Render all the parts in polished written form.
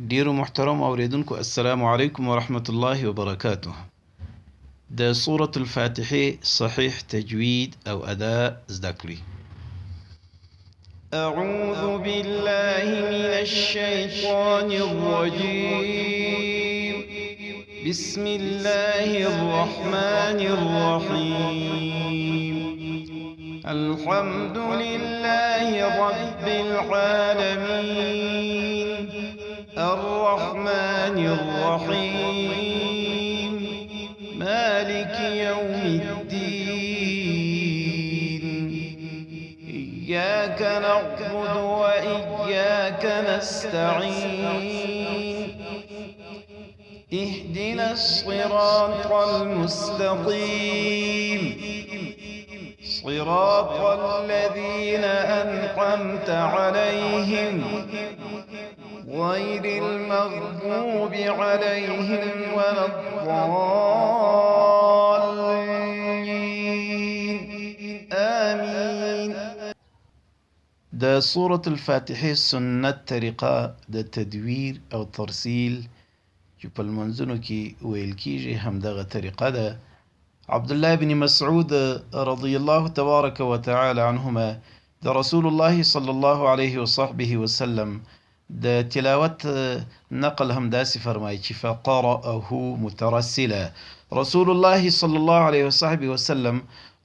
ډیرو محترم اوریدونکو السلام علیکم ورحمت الله وبرکاته. د سورة الفاتحه صحیح تجوید او ادا زده کړئ. أعوذ بالله من الشيطان الرجيم. بسم الله الرحمن الرحيم. الحمد لله رب العالمين الرحمن الرحيم مالك يوم الدين. إياك نعبد وإياك نستعين. اهدنا الصراط المستقيم صراط الذين أنعمت عليهم غير المغضوب عليهم ولا الضالين آمين. د سورة الفاتحه سنت طریقه د تدویر او ترسیل چې په لمونځونو کې ویل کیږي همدغه طریقه ده. عبد الله بن مسعود رضی الله تبارک وتعالى عنهما د رسول الله صلی الله علیه وصحبه وسلم د تلاوت نقل هم داسې فرمایي چې فقرأه مترسلا. رسول الله صلی الله علیه وصحبه وسلم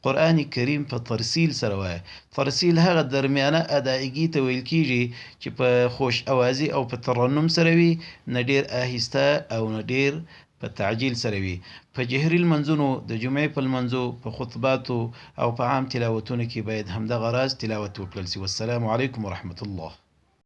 قرآن کریم په ترسیل سره وایي. ترسیل هغه درمیانه ادایګي ته ویل کیږي چې په خوش اوازي او په ترنم سره وي، نه ډیر آهسته او نه ډیر په تعجیل سره وي. په جهري لمنځونو د جمعې په لمنځو په خطباتو او په عام تلاوتونو کې باید همدغه راز تلاوت وکړل سي. والسلام علیکم ورحمت الله.